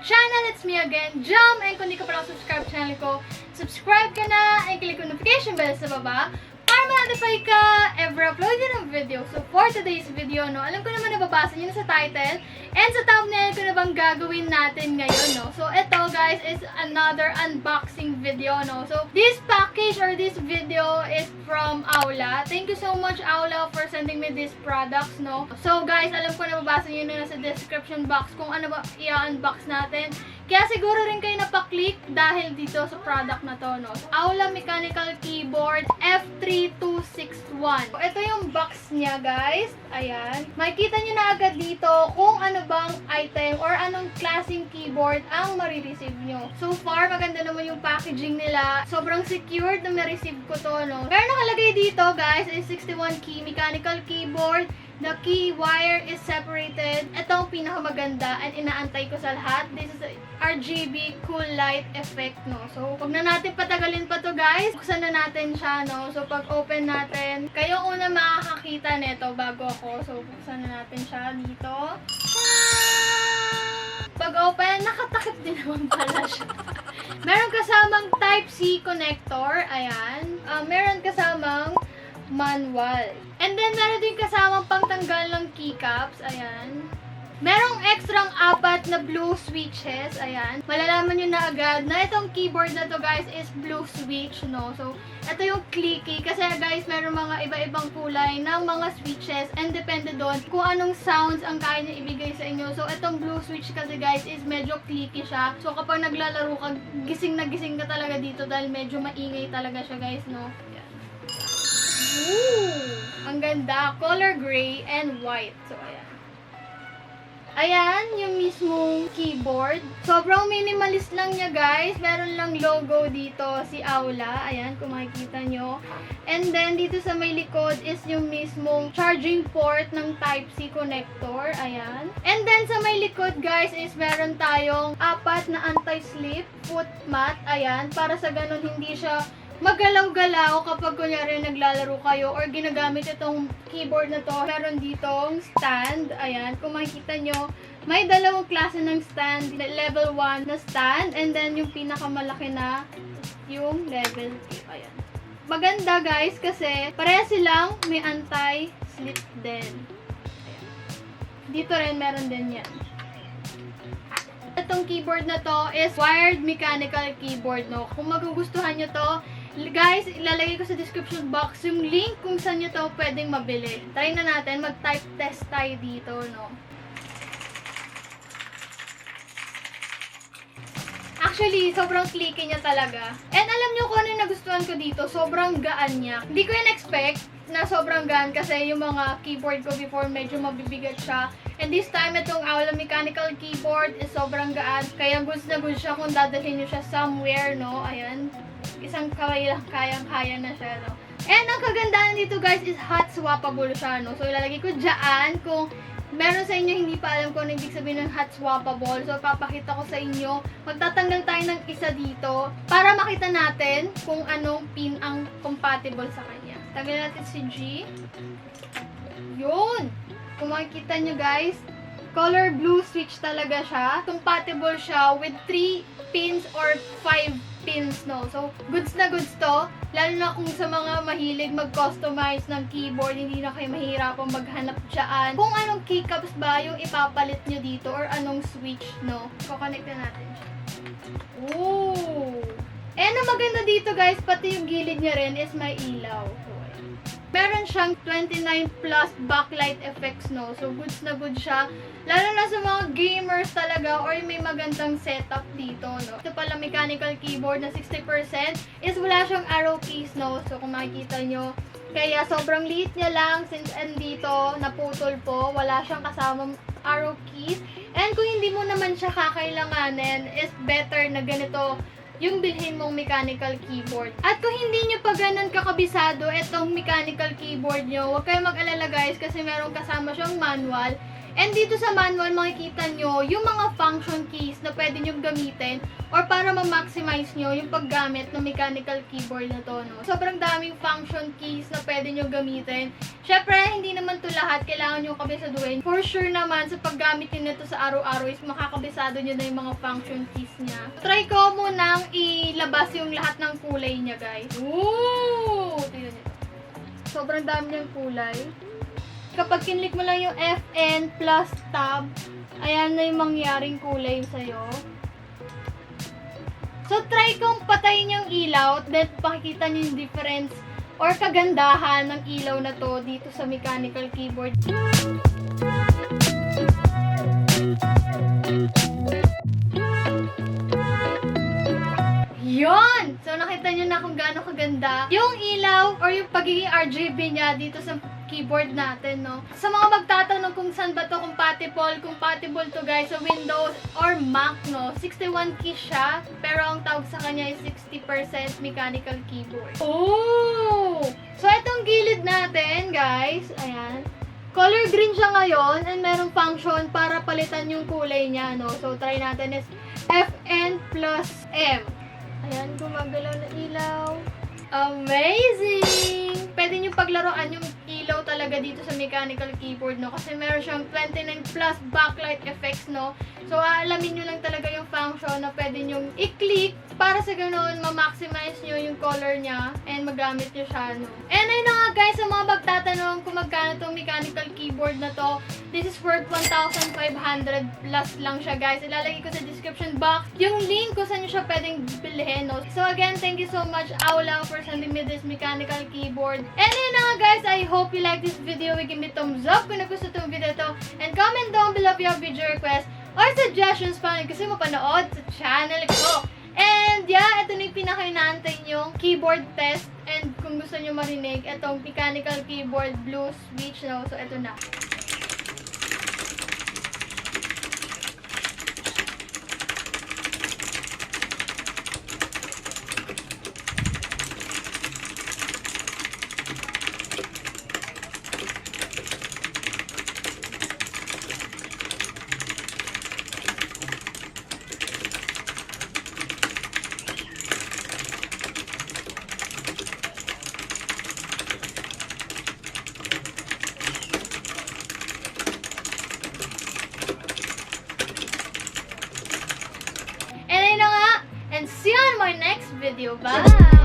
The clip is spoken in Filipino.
channel. It's me again, Jam. And kung di ka pa subscribe sa channel ko, subscribe ka na and click yung notification bell sa baba para ma-notify ka every upload ng video. So for today's video, no, alam ko naman nababasa nyo na sa title and sa thumbnail ko na bang gagawin natin ngayon, no. So ito guys is another unboxing video, no. So this package or this video is from Aula. Thank you so much Aula for sending me these products, no. So guys, alam ko nababasa nyo na sa description box kung ano ba i-unbox natin. Kaya siguro rin kayo napaklik dahil dito sa product na to, no. Aula Mechanical Keyboard F3261. So, ito yung box niya, guys. Ayan. Makikita nyo na agad dito kung ano bang item or anong klaseng keyboard ang marireceive nyo. So far, maganda naman yung packaging nila. Sobrang secured na ma-receive ko to, no. Pero nakalagay dito, guys, is 61 key mechanical keyboard. The key wire is separated. Ito ang pinakamaganda and inaantay ko sa lahat. This is a RGB cool light effect, no. So, huwag na natin patagalin pa to, guys. Buksan na natin siya, no. So, pag open natin, kayo una makakakita nito bago ako. So, buksan na natin siya dito. Pag open, nakatakip din naman pala siya. Meron kasamang Type-C connector. Ayan. Meron kasamang manual. And then, meron din kasamang pangtanggal ng keycaps. Ayan. Merong extrang 4 na blue switches. Ayan. Malalaman nyo na agad na itong keyboard na to, guys, is blue switch, no? So, ito yung clicky. Kasi, guys, meron mga iba-ibang kulay ng mga switches and depende doon kung anong sounds ang kaya niya ibigay sa inyo. So, itong blue switch kasi, guys, is medyo clicky siya. So, kapag naglalaro ka, gising na gising ka talaga dito dahil medyo maingay talaga siya, guys, no? Ayan. Ooh! Ang ganda. Color gray and white. So, ayan. Ayan, yung mismong keyboard. Sobrang minimalist lang niya, guys. Meron lang logo dito, si Aula. Ayan, kung makikita nyo. And then, dito sa may likod is yung mismong charging port ng Type-C connector. Ayan. And then, sa may likod, guys, is meron tayong 4 na anti-slip foot mat. Ayan, para sa ganun hindi siya magalaw-galaw kapag kunyari naglalaro kayo or ginagamit itong keyboard na to. Meron ditong stand. Ayan, kung makikita nyo, may dalawang klase ng stand. Level 1 na stand and then yung pinakamalaki na yung level 2. Ayan. Maganda, guys, kasi pareha silang may anti-slip din. Ayan. Dito rin meron din yan. Itong keyboard na to is wired mechanical keyboard, no. Kung magugustuhan nyo to, guys, ilalagay ko sa description box yung link kung saan nyo to pwedeng mabili. Try na natin, mag-type test tayo dito, no. Actually, sobrang clicky niya talaga. And alam nyo kung ano yung nagustuhan ko dito, sobrang gaan niya. Hindi ko yun expect na sobrang gaan kasi yung mga keyboard ko before medyo mabibigat siya. And this time, itong Aula Mechanical Keyboard is sobrang gaan. Kaya goods na goods siya kung dadalhin nyo siya somewhere, no. Ayan. Isang kaway lang, kayang-kaya na siya, no. And ang kagandahan dito, guys, is hot swappable siya, no. So, ilalagay ko dyan kung meron sa inyo hindi pa alam kung ano ibig sabihin ng hot swappable. So, papakita ko sa inyo. Magtatanggal tayo ng isa dito para makita natin kung anong pin ang compatible sa kanya. Tanggalin natin si G. Yun! Kung makikita nyo, guys, color blue switch talaga siya. Compatible siya with 3 pins or 5 pins, no. So, goods na goods to. Lalo na kung sa mga mahilig mag-customize ng keyboard, hindi na kayo mahirapang maghanap dyan. Kung anong keycaps ba yung ipapalit nyo dito or anong switch, no. Kukonect na natin siya. Ooh! And ang maganda dito, guys, pati yung gilid niya rin is may ilaw. So, meron siyang 29 plus backlight effects, no. So, goods na good siya. Lalo na sa mga gamers talaga or may magandang setup dito, no. Ito pala mechanical keyboard na 60% is wala siyang arrow keys, no. So, kung makikita nyo, kaya sobrang liit niya lang since andito, naputol po. Wala siyang kasamang arrow keys. And kung hindi mo naman siya kakailanganin, is better na ganito yung bilhin mong mechanical keyboard. At kung hindi nyo pa ganun kakabisado itong mechanical keyboard nyo, huwag kayong mag-alala, guys, kasi meron kasama siyang manual. And dito sa manual, makikita nyo yung mga function keys na pwede nyo gamitin or para ma-maximize nyo yung paggamit ng mechanical keyboard na to, no? Sobrang daming function keys na pwede nyo gamitin. Syempre, hindi naman to lahat kailangan nyo kabisaduhin. For sure naman, sa paggamit nyo nito sa araw-araw is makakabisado nyo na yung mga function keys niya. Try ko munang ilabas yung lahat ng kulay niya, guys. Ooh! Tignan nyo. Sobrang dami niyang kulay. Kapag kinlik mo lang yung FN plus tab, ayan na yung mangyaring kulay sa'yo. So, try kong patayin yung ilaw, then pakikita niyo yung difference or kagandahan ng ilaw na to dito sa mechanical keyboard. Yon! So, nakita nyo na kung gaano kaganda yung ilaw or yung pagiging RGB niya dito sa keyboard natin, no? Sa mga magtatanong kung saan ba to compatible to guys sa Windows or Mac, no? 61 keys siya, pero ang tawag sa kanya is 60% mechanical keyboard. Oh! So, itong gilid natin, guys, ayan. Color green siya ngayon and merong function para palitan yung kulay niya, no? So, try natin is FN plus M. Ayan, gumagalaw na ilaw. Amazing! Pwede nyo paglaruan yung ilaw talaga dito sa mechanical keyboard, no? Kasi meron siyang 29 plus backlight effects, no? So, aalamin nyo lang talaga yung function na pwede nyo i-click para sa ganoon ma-maximize nyo yung color niya and magamit nyo siya, no? And ayun na nga guys, sa mga magtatanong kung magkano tong mechanical keyboard na to, this is worth 1,500 plus lang siya, guys. Ilalagay ko sa description box yung link kung saan nyo siya pwedeng bilhin, no? So again, thank you so much, Aula, for sending me this mechanical keyboard. And yun na nga guys, I hope you like this video. Give me thumbs up kung nagustuhan itong video to. And comment down below if you have video requests or suggestions pa na gusto mo panood sa channel ko. And yeah, ito na yung pinaka-inaantay yung keyboard test. And kung gusto nyo marinig, itong mechanical keyboard blue switch, no? So ito na. And see you on my next video. Bye!